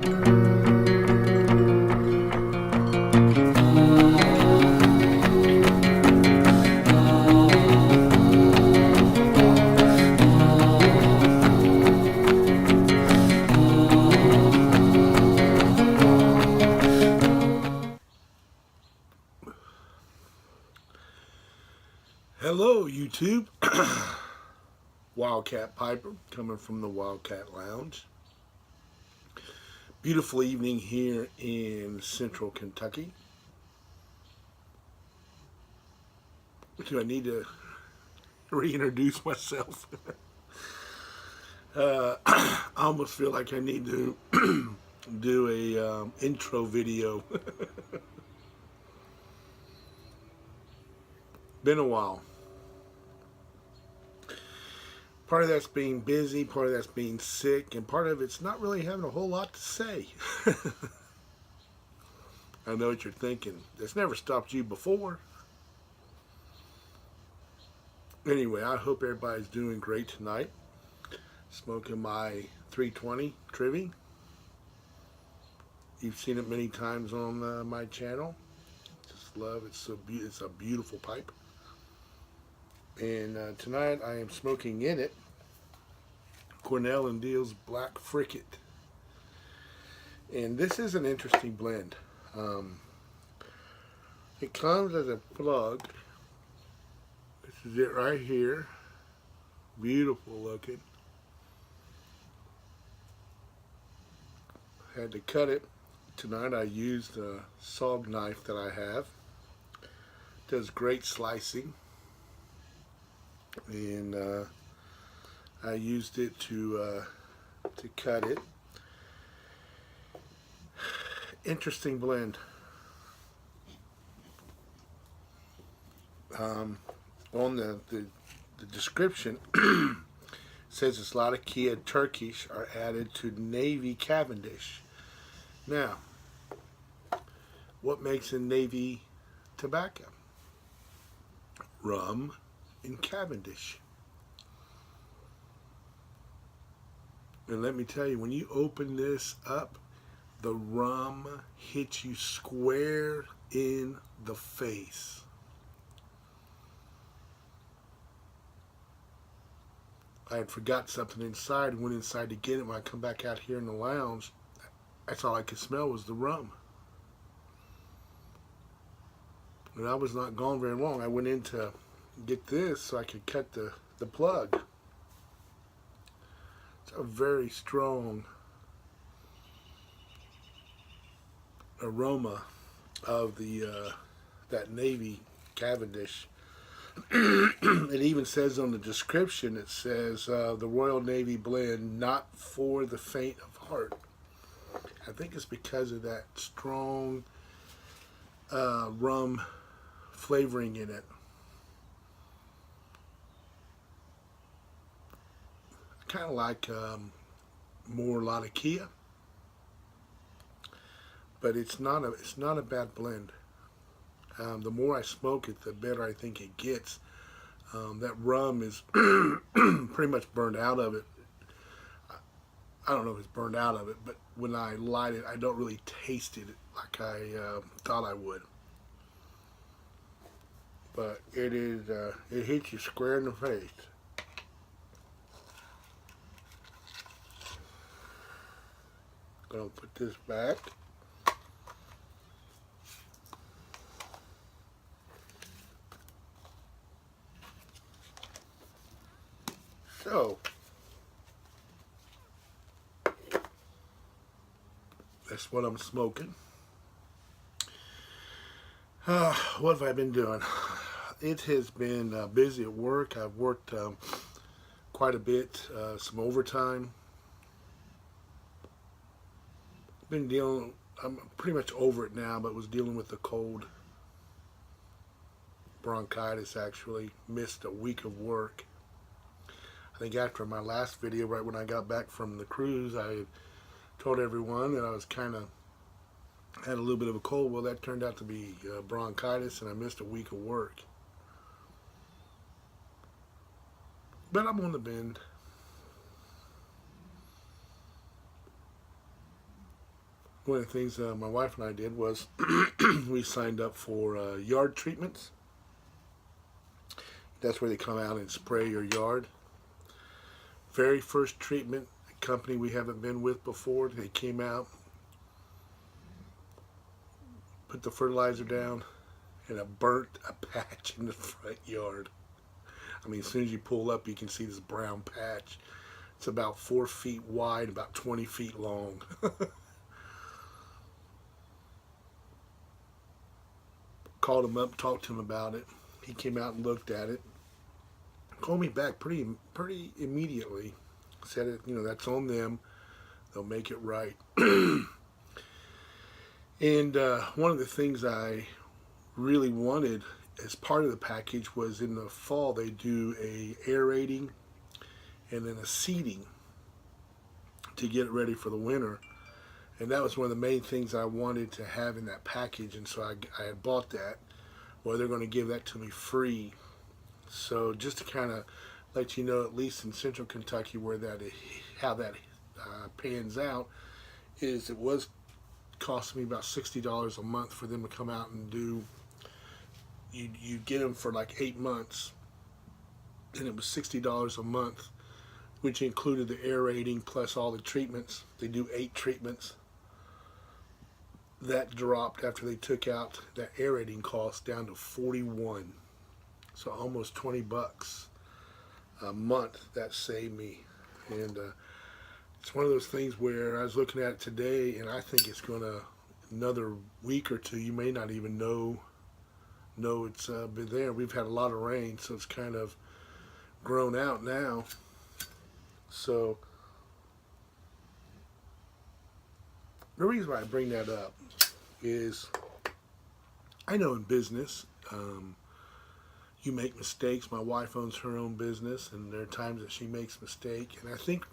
Hello, YouTube. Wildcat Piper coming from the Wildcat Lounge. Beautiful evening here in central Kentucky. Do I need to reintroduce myself? I almost feel like I need to do a intro video. Been a while. Part of that's being busy, part of that's being sick, and part of it's not really having a whole lot to say. I know what you're thinking. That's never stopped you before. Anyway, I hope everybody's doing great tonight. Smoking my 320 Trivy. You've seen it many times on my channel. Just love it. It's a beautiful pipe. And tonight I am smoking in it Cornell and Deal's Black Frigate. And this is an interesting blend. It comes as a plug. This is it right here. Beautiful looking. Had to cut it. Tonight I used a SOG knife that I have. Does great slicing. And I used it to cut it. Interesting blend. On the description says a lot of Kia Turkish are added to Navy Cavendish. Now, what makes a Navy tobacco? Rum and Cavendish. And let me tell you, when you open this up, the rum hits you square in the face. I had forgot something inside, went inside to get it. When I come back out here in the lounge, that's all I could smell was the rum. And I was not gone very long. I went in to get this so I could cut the plug. It's a very strong aroma of that Navy Cavendish. It even says on the description, it says the Royal Navy blend, not for the faint of heart. I think it's because of that strong rum flavoring in it. Kind of like more Latakia, but it's not a bad blend. The more I smoke it, the better I think it gets. That rum is pretty much burned out of it. I don't know if it's burned out of it, but when I light it, I don't really taste it like I thought I would. But it is, it hits you square in the face. Gonna put this back. So, that's what I'm smoking. What have I been doing? It has been busy at work. I've worked quite a bit, some overtime. I'm pretty much over it now, but was dealing with the cold. Bronchitis, actually. Missed a week of work. I think after my last video, right when I got back from the cruise, I told everyone that I was had a little bit of a cold. Well, that turned out to be bronchitis, and I missed a week of work. But I'm on the mend. one of the things my wife and I did was we signed up for yard treatments. That's where they come out and spray your yard. Very first treatment, a company we haven't been with before, they came out, put the fertilizer down, and it burnt a patch in the front yard. I mean, as soon as you pull up, you can see this brown patch. It's about 4 feet wide, about 20 feet long. Called him up, talked to him about it. He came out and looked at it. Called me back pretty immediately. Said it, that's on them. They'll make it right. And one of the things I really wanted as part of the package was in the fall they do a aerating and then a seeding to get it ready for the winter. And that was one of the main things I wanted to have in that package, and so I had bought that. Well, they're going to give that to me free. So just to kind of let you know, at least in Central Kentucky, how that pans out, is it was costing me about $60 a month for them to come out and do. You get them for like 8 months, and it was $60 a month, which included the aerating plus all the treatments. They do 8 treatments. That dropped after they took out that aerating cost down to 41, so almost $20 a month. That saved me, and it's one of those things where I was looking at it today, and I think it's gonna, another week or two, you may not even know it's been there. We've had a lot of rain, so it's kind of grown out now. So the reason why I bring that up is I know in business you make mistakes. My wife owns her own business, and there are times that she makes mistakes, and I think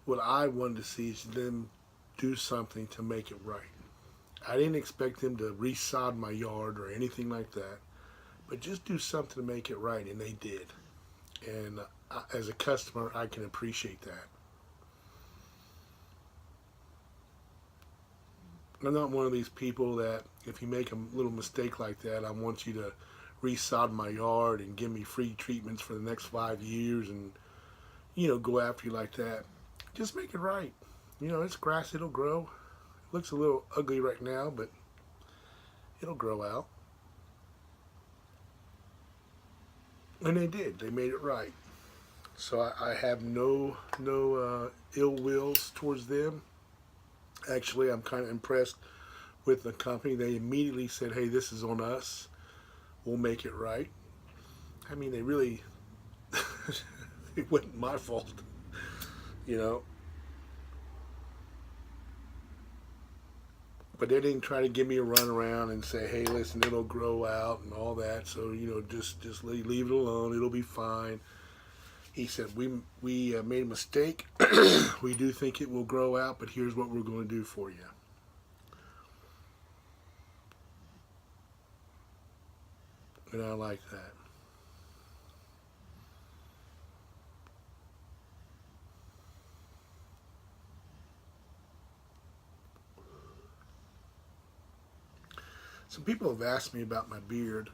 what I wanted to see is them do something to make it right. I didn't expect them to resod my yard or anything like that, but just do something to make it right, and they did. And as a customer, I can appreciate that. I'm not one of these people that if you make a little mistake like that, I want you to resod my yard and give me free treatments for the next 5 years and, go after you like that. Just make it right. It's grass, it'll grow. It looks a little ugly right now, but it'll grow out. And they did. They made it right. So I have no ill wills towards them. Actually, I'm kind of impressed with the company. They immediately said, hey, this is on us. We'll make it right. I mean, they really, it wasn't my fault, But they didn't try to give me a run around and say, hey, listen, it'll grow out and all that. So, just leave it alone. It'll be fine. He said, we made a mistake. We do think it will grow out, but here's what we're going to do for you. And I like that. Some people have asked me about my beard.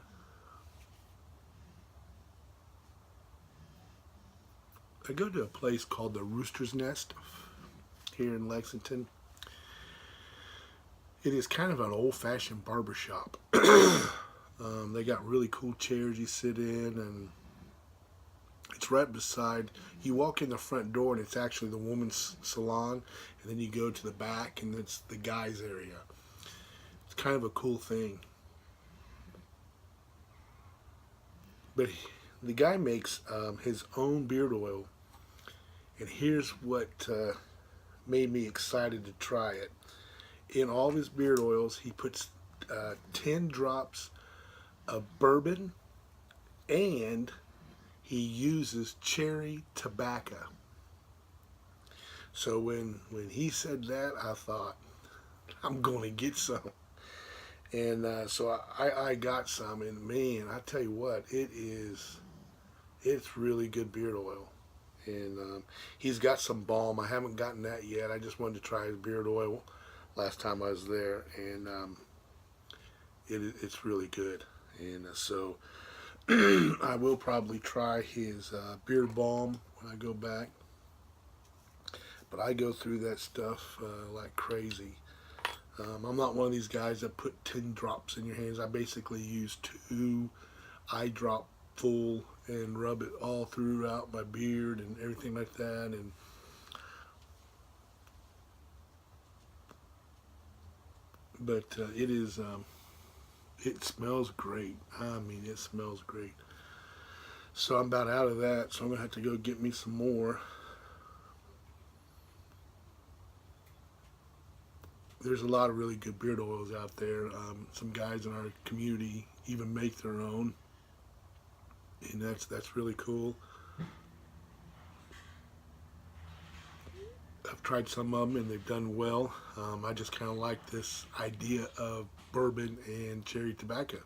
I go to a place called the Rooster's Nest here in Lexington. It is kind of an old-fashioned barbershop. They got really cool chairs you sit in, and it's right beside, you walk in the front door and it's actually the woman's salon, and then you go to the back and it's the guy's area. It's kind of a cool thing. But the guy makes his own beard oil, and here's what made me excited to try it. In all of his beard oils, he puts 10 drops of bourbon, and he uses cherry tobacco. So when he said that, I thought, I'm going to get some. And so I got some, and man, I tell you what, it's really good beard oil. And he's got some balm. I haven't gotten that yet. I just wanted to try his beard oil. last time I was there, and it's really good. And so I will probably try his beard balm when I go back. But I go through that stuff like crazy. I'm not one of these guys that put 10 drops in your hands. I basically use 2 eye drop full and rub it all throughout my beard and everything like that. And but it is it smells great. I mean, it smells great. So I'm about out of that, so I'm gonna have to go get me some more. There's a lot of really good beard oils out there. Some guys in our community even make their own, and that's really cool. I've tried some of them and they've done well. I just kind of like this idea of bourbon and cherry tobacco.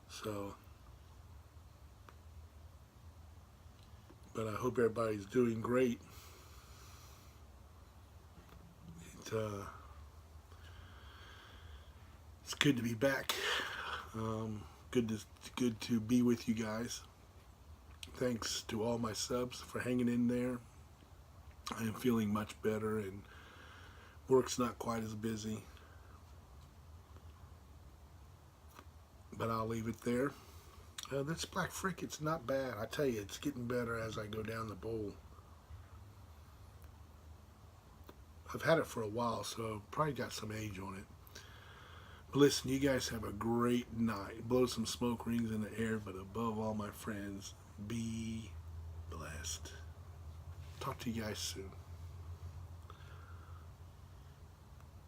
So, but I hope everybody's doing great. It, it's good to be back. Um, good to be with you guys. Thanks to all my subs for hanging in there. I am feeling much better and work's not quite as busy. But I'll leave it there. This Black Fricket's not bad. I tell you, it's getting better as I go down the bowl. I've had it for a while, so probably got some age on it. But listen, you guys have a great night. Blow some smoke rings in the air, but above all, my friends, be blessed. Talk to you guys soon.